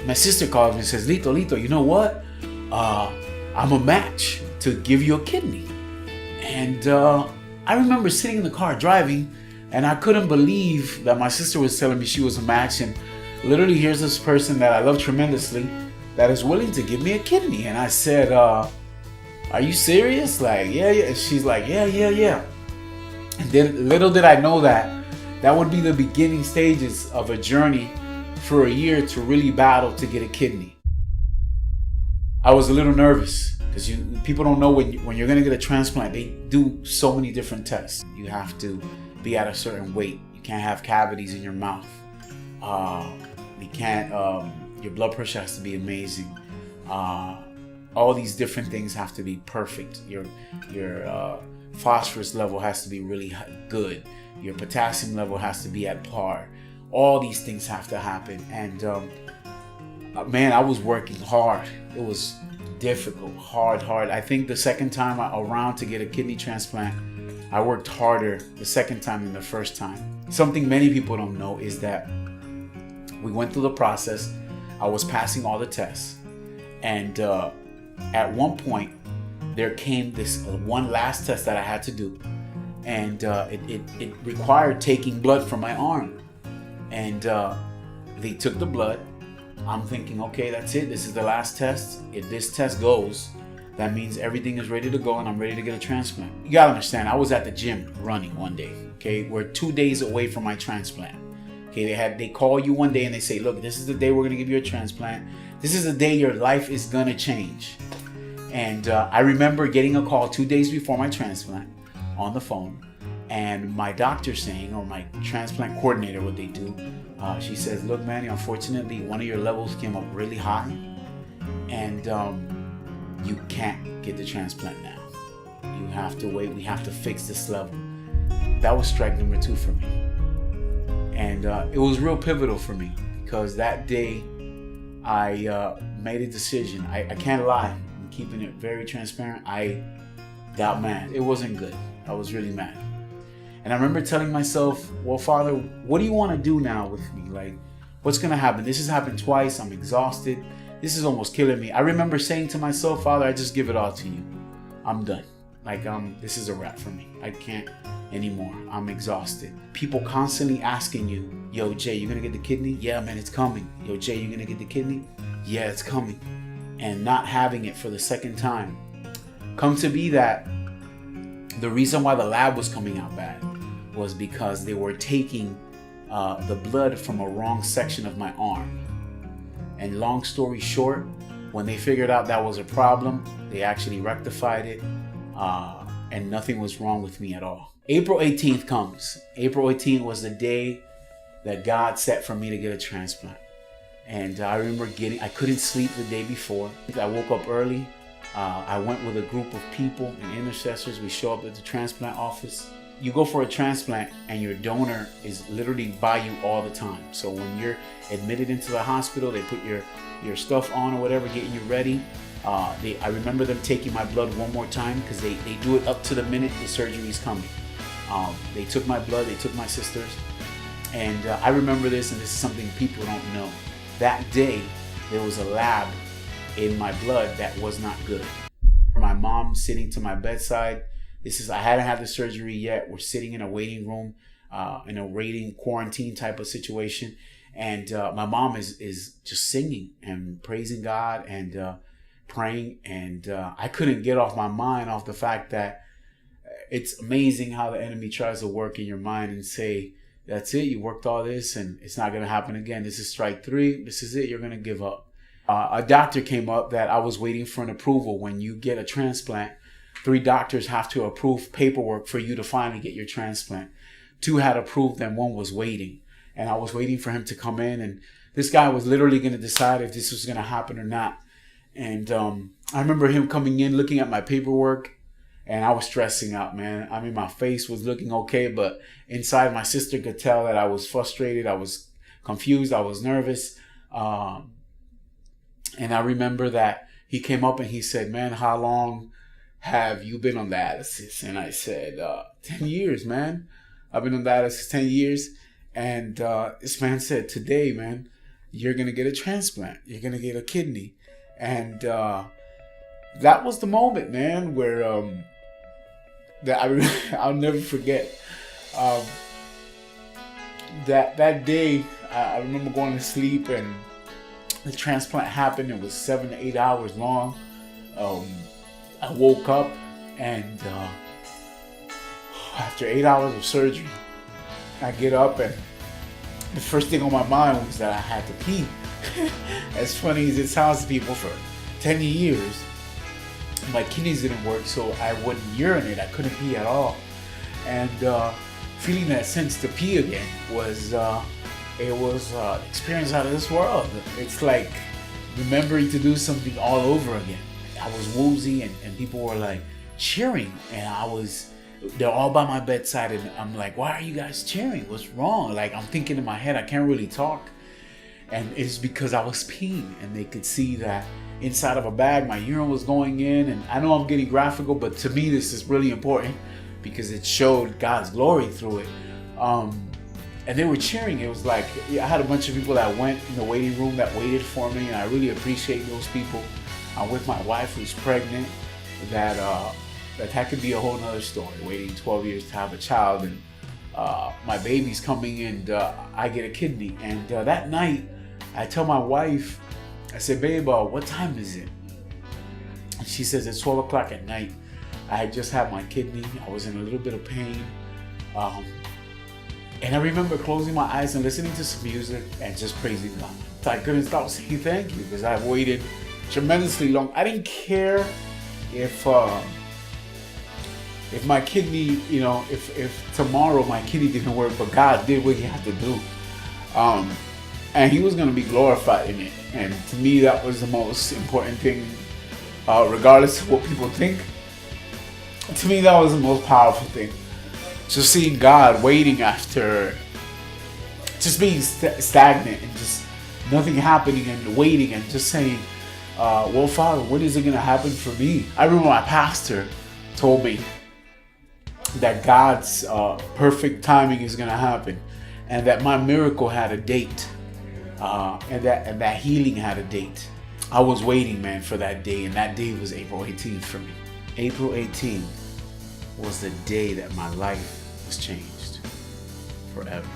My sister calls me and says, Lito, you know what? I'm a match to give you a kidney. And I remember sitting in the car driving, and I couldn't believe that my sister was telling me she was a match. And literally, here's this person that I love tremendously that is willing to give me a kidney. And I said, are you serious? Like, yeah. And she's like, yeah. And then little did I know that would be the beginning stages of a journey for a year to really battle to get a kidney. I was a little nervous because people don't know when you're going to get a transplant, they do so many different tests. You have to be at a certain weight. You can't have cavities in your mouth. You can't, your blood pressure has to be amazing. All these different things have to be perfect. Your phosphorus level has to be really good. Your potassium level has to be at par. All these things have to happen. And man, I was working hard. It was difficult, hard. I think the second time around to get a kidney transplant, I worked harder the second time than the first time. Something many people don't know is that we went through the process. I was passing all the tests. And at one point, there came this one last test that I had to do. And it required taking blood from my arm. And they took the blood. I'm thinking, okay, that's it. This is the last test. If this test goes, that means everything is ready to go and I'm ready to get a transplant. You gotta understand, I was at the gym running one day. Okay, we're 2 days away from my transplant. Okay, they call you one day and they say, look, this is the day we're gonna give you a transplant. This is the day your life is gonna change. And I remember getting a call 2 days before my transplant on the phone. And my doctor saying, or my transplant coordinator, what they do, she says, look, Manny, unfortunately, one of your levels came up really high and you can't get the transplant now. You have to wait. We have to fix this level. That was strike number 2 for me. And it was real pivotal for me because that day I made a decision. I can't lie. I'm keeping it very transparent. I got mad. It wasn't good. I was really mad. And I remember telling myself, well, Father, what do you want to do now with me? Like, what's going to happen? This has happened twice. I'm exhausted. This is almost killing me. I remember saying to myself, Father, I just give it all to you. I'm done. Like, this is a wrap for me. I can't anymore. I'm exhausted. People constantly asking you, yo, Jay, you going to get the kidney? Yeah, man, it's coming. Yo, Jay, you going to get the kidney? Yeah, it's coming. And not having it for the second time. Come to be that the reason why the lab was coming out bad was because they were taking the blood from a wrong section of my arm. And long story short, when they figured out that was a problem, they actually rectified it and nothing was wrong with me at all. April 18th comes. April 18th was the day that God set for me to get a transplant. And I remember I couldn't sleep the day before. I woke up early. I went with a group of people and intercessors. We show up at the transplant office. You go for a transplant and your donor is literally by you all the time. So when you're admitted into the hospital, they put your stuff on or whatever, getting you ready. I remember them taking my blood one more time because they do it up to the minute the surgery is coming. They took my blood, they took my sister's. And I remember this, and this is something people don't know. That day, there was a lab in my blood that was not good. My mom sitting to my bedside. I hadn't had the surgery yet. We're sitting in a waiting room, in a waiting quarantine type of situation. And my mom is just singing and praising God and praying. And I couldn't get off my mind off the fact that it's amazing how the enemy tries to work in your mind and say, that's it, you worked all this and it's not going to happen again. This is strike 3. This is it. You're going to give up. A doctor came up that I was waiting for an approval. When you get a transplant, 3 doctors have to approve paperwork for you to finally get your transplant. 2 had approved and 1 was waiting. And I was waiting for him to come in. And this guy was literally going to decide if this was going to happen or not. And I remember him coming in, looking at my paperwork. And I was stressing out, man. I mean, my face was looking okay. But inside, my sister could tell that I was frustrated. I was confused. I was nervous. And I remember that he came up and he said, man, how long have you been on dialysis? And I said, 10 years, man. I've been on dialysis 10 years. And this man said, today, man. you're gonna get a transplant. You're gonna get a kidney, and that was the moment, man, where I'll never forget. Um, that day, I remember going to sleep, and the transplant happened. It was 7 to 8 hours long. I woke up, and after 8 hours of surgery, I get up, and the first thing on my mind was that I had to pee. As funny as it sounds to people, for 10 years, my kidneys didn't work, so I wouldn't urinate. I couldn't pee at all. And feeling that sense to pee again was experience out of this world. It's like remembering to do something all over again. I was woozy, and people were like cheering, and they're all by my bedside, and I'm like, why are you guys cheering? What's wrong? Like, I'm thinking in my head, I can't really talk. And it's because I was peeing, and they could see that inside of a bag my urine was going in. And I know I'm getting graphical, but to me this is really important because it showed God's glory through it. And they were cheering. It was like, I had a bunch of people that went in the waiting room that waited for me, and I really appreciate those people. I'm with my wife, who's pregnant. That could be a whole nother story, waiting 12 years to have a child. And my baby's coming, and I get a kidney. And that night, I tell my wife, I said, babe, what time is it? And she says, it's 12 o'clock at night. I had just had my kidney. I was in a little bit of pain. And I remember closing my eyes and listening to some music and just praising God. So I couldn't stop saying thank you, because I waited tremendously long. I didn't care if my kidney, if tomorrow my kidney didn't work, but God did what He had to do. And He was going to be glorified in it. And to me, that was the most important thing, regardless of what people think. To me, that was the most powerful thing. Just seeing God waiting after just being stagnant and just nothing happening, and waiting and just saying, well, Father, when is it going to happen for me? I remember my pastor told me that God's perfect timing is going to happen, and that my miracle had a date, and that healing had a date. I was waiting, man, for that day, and that day was April 18th for me. April 18th was the day that my life was changed forever.